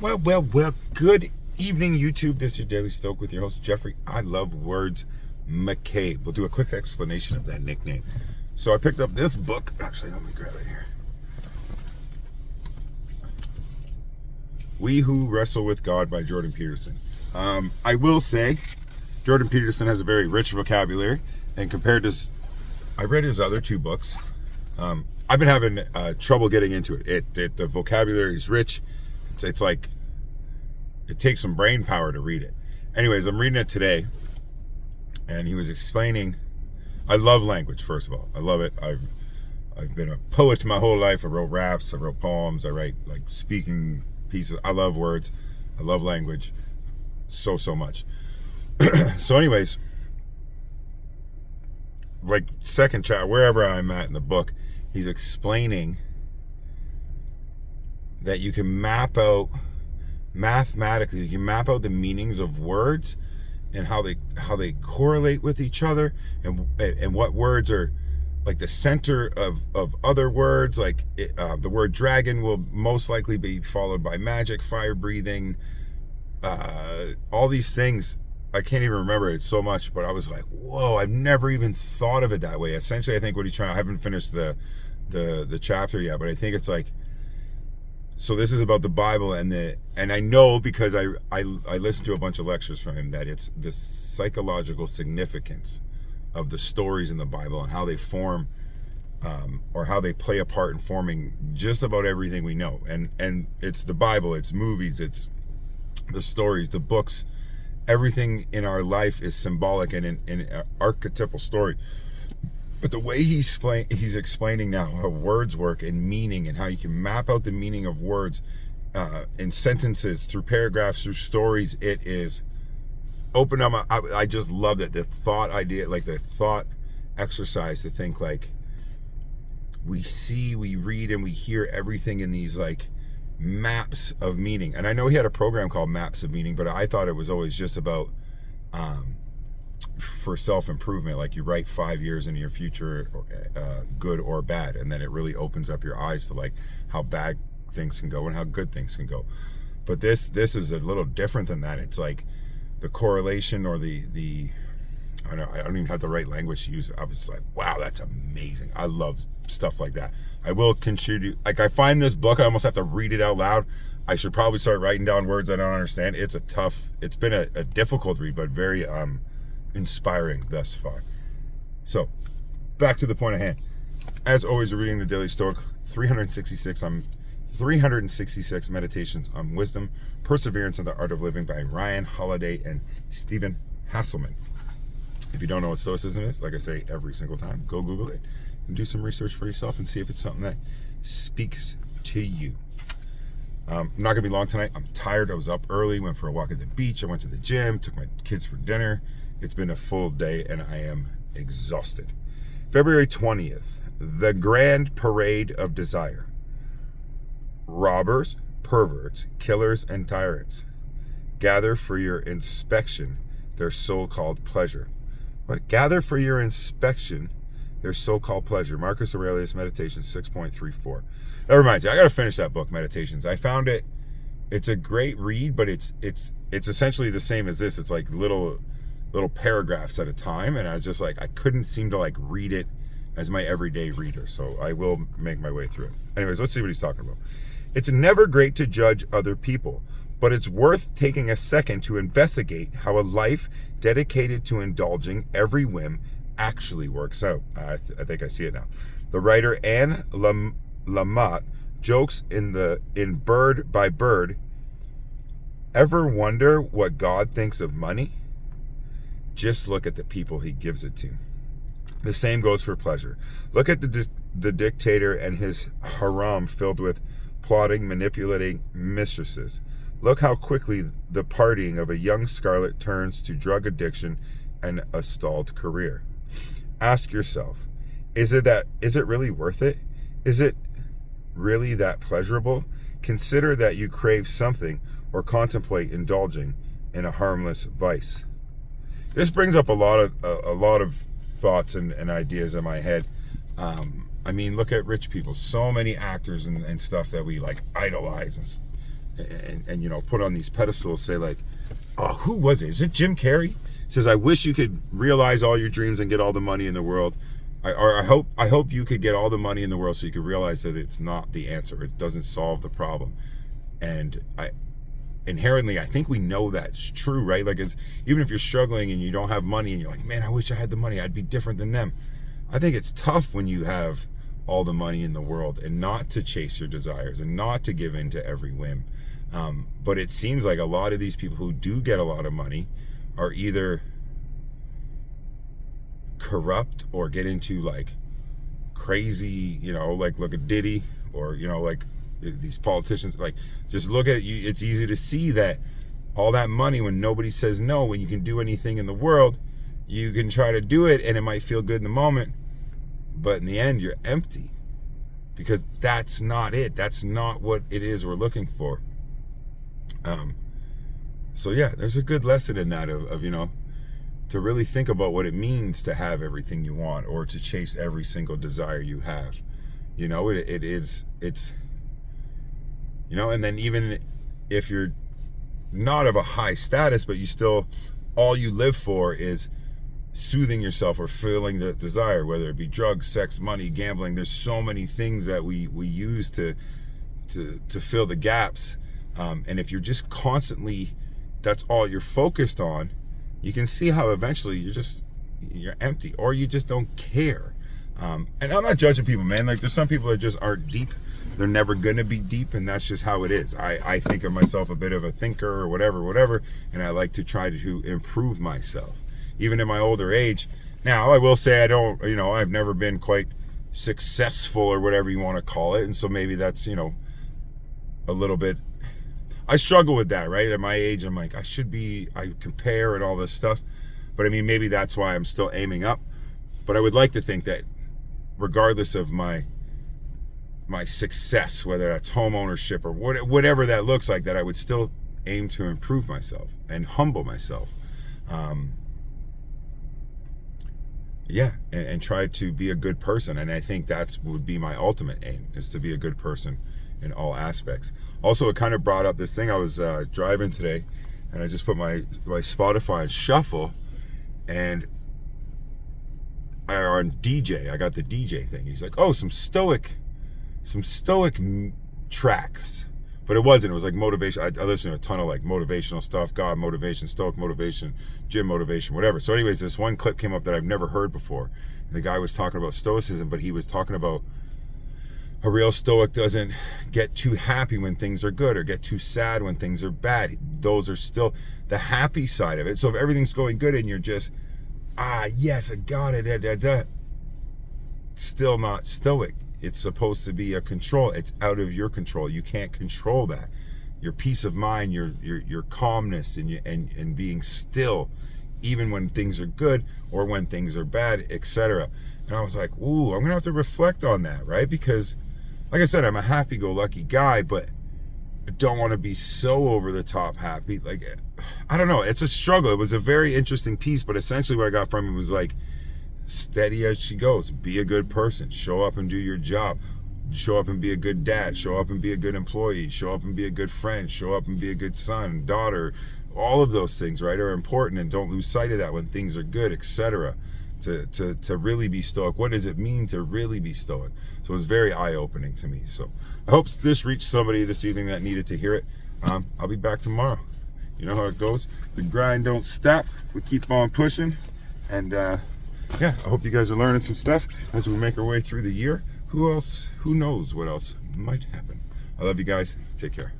Well, good evening, YouTube. This is your Daily Stoic with your host, Jeffrey. I love words, McCabe. We'll do a quick explanation of that nickname. So I picked up this book. Actually, let me grab it here. We Who Wrestle with God by Jordan Peterson. I will say, Jordan Peterson has a very rich vocabulary, and compared to, I read his other two books. I've been having trouble getting into it. The vocabulary is rich. It's like it takes some brain power to read it. Anyways, I'm reading it today, and he was explaining. I love language. First of all, I love it. I've been a poet my whole life. I wrote raps. I wrote poems. I write like speaking pieces. I love words. I love language so much. So, anyways, like second chapter, wherever I'm at in the book, he's explaining that you can map out mathematically, you can map out the meanings of words and how they correlate with each other, and what words are like the center of other words. Like the word dragon will most likely be followed by magic, fire breathing, all these things. I can't even remember it so much, but I was like, whoa, I've never even thought of it that way. Essentially, I think what he's trying, I haven't finished the chapter yet, but I think it's like, so this is about the Bible, and I know because I listened to a bunch of lectures from him that it's the psychological significance of the stories in the Bible and how they form, or how they play a part in forming just about everything we know. And it's the Bible, it's movies, it's the stories, the books, everything in our life is symbolic and in an archetypal story. But the way he's explaining now how words work and meaning, and how you can map out the meaning of words in sentences, through paragraphs, through stories, it is open up. I just love that. The thought idea, like the thought exercise to think like we see, we read, and we hear everything in these like maps of meaning. And I know he had a program called Maps of Meaning, but I thought it was always just about for self-improvement, like you write 5 years into your future, good or bad, and then it really opens up your eyes to like how bad things can go and how good things can go. But this is a little different than that. It's like the correlation, or the I don't even have the right language to use. I was like, wow, that's amazing. I love stuff like that. I will contribute, like I find this book, I almost have to read it out loud. I should probably start writing down words I don't understand. It's been a difficult read, but very inspiring thus far. So back to the point at hand. As always, we're reading the Daily Stoic, 366 meditations on wisdom, perseverance, and the art of living by Ryan Holiday and Stephen Hasselman. If you don't know what Stoicism is, like I say every single time, go Google it and do some research for yourself and see if it's something that speaks to you. I'm not gonna be long tonight. I'm tired. I was up early, went for a walk at the beach, I went to the gym, took my kids for dinner. It's been a full day and I am exhausted. February 20th, the Grand Parade of Desire. Robbers, perverts, killers, and tyrants gather for your inspection their so-called pleasure. What? Gather for your inspection their so-called pleasure. Marcus Aurelius, Meditations 6.34. That reminds me, I gotta finish that book, Meditations. I found it's a great read, but it's essentially the same as this. It's like little paragraphs at a time, and I was just like, I couldn't seem to like read it as my everyday reader, so I will make my way through it. Anyways, let's see what he's talking about. It's never great to judge other people, but it's worth taking a second to investigate how a life dedicated to indulging every whim actually works out. I think I see it now. The writer Anne Lamott jokes in Bird by Bird, ever wonder what God thinks of money? Just look at the people he gives it to. The same goes for pleasure. Look at the dictator and his harem filled with plotting, manipulating mistresses. Look how quickly the partying of a young Scarlet turns to drug addiction and a stalled career. Ask yourself, is it really worth it? Is it really that pleasurable? Consider that you crave something or contemplate indulging in a harmless vice. This brings up a lot of thoughts and ideas in my head. I mean, look at rich people. So many actors and stuff that we like idolize. and you know, put on these pedestals, say like, oh, who was it? Is it Jim Carrey? Says, I wish you could realize all your dreams and get all the money in the world. I hope you could get all the money in the world so you could realize that it's not the answer. It doesn't solve the problem. And inherently, I think we know that's true, right? Like, even if you're struggling and you don't have money and you're like, man, I wish I had the money, I'd be different than them. I think it's tough when you have all the money in the world and not to chase your desires and not to give in to every whim. But it seems like a lot of these people who do get a lot of money are either corrupt or get into like crazy, you know, like look at Diddy, or, you know, like these politicians. Like, just look at you. It's easy to see that all that money, when nobody says no, when you can do anything in the world, you can try to do it and it might feel good in the moment, but in the end you're empty, because that's not it. That's not what it is we're looking for. So yeah, there's a good lesson in that of, you know, to really think about what it means to have everything you want, or to chase every single desire you have. You know, it's, you know, and then even if you're not of a high status, but you still, all you live for is soothing yourself or filling the desire, whether it be drugs, sex, money, gambling. There's so many things that we use to fill the gaps. And if you're just constantly, that's all you're focused on, you can see how eventually you're empty, or you just don't care. And I'm not judging people, man. Like, there's some people that just aren't deep. They're never going to be deep, and that's just how it is. I think of myself a bit of a thinker or whatever, and I like to try to improve myself, even in my older age. Now, I will say I've never been quite successful, or whatever you want to call it, and so maybe that's, you know, a little bit, I struggle with that, right? At my age, I'm like, I compare and all this stuff. But I mean, maybe that's why I'm still aiming up. But I would like to think that regardless of my success, whether that's home ownership or whatever that looks like, that I would still aim to improve myself and humble myself. And try to be a good person. And I think that would be my ultimate aim, is to be a good person in all aspects. Also, it kind of brought up this thing. I was driving today, and I just put my Spotify on shuffle, and on DJ, I got the DJ thing. He's like, oh, some stoic tracks. But it wasn't. It was like motivation. I listened to a ton of like motivational stuff, God motivation, Stoic motivation, gym motivation, whatever. So anyways, this one clip came up that I've never heard before. And the guy was talking about stoicism, but he was talking about a real Stoic doesn't get too happy when things are good, or get too sad when things are bad. Those are still the happy side of it. So if everything's going good and you're just, yes, I got it, still not Stoic. It's supposed to be a control. It's out of your control. You can't control that. Your peace of mind, your calmness, and being still, even when things are good or when things are bad, etc. And I was like, ooh, I'm gonna have to reflect on that, right? Because, like I said, I'm a happy-go-lucky guy, but I don't want to be so over the top happy. Like, I don't know. It's a struggle. It was a very interesting piece, but essentially what I got from it was like, steady as she goes. Be a good person. Show up and do your job. Show up and be a good dad. Show up and be a good employee. Show up and be a good friend. Show up and be a good son, daughter. All of those things, right, are important, and don't lose sight of that when things are good, etc. To really be Stoic. What does it mean to really be Stoic? So it was very eye-opening to me. So I hope this reached somebody this evening that needed to hear it. I'll be back tomorrow. You know how it goes. The grind don't stop. We keep on pushing. And I hope you guys are learning some stuff as we make our way through the year. Who knows what else might happen. I love you guys. Take care.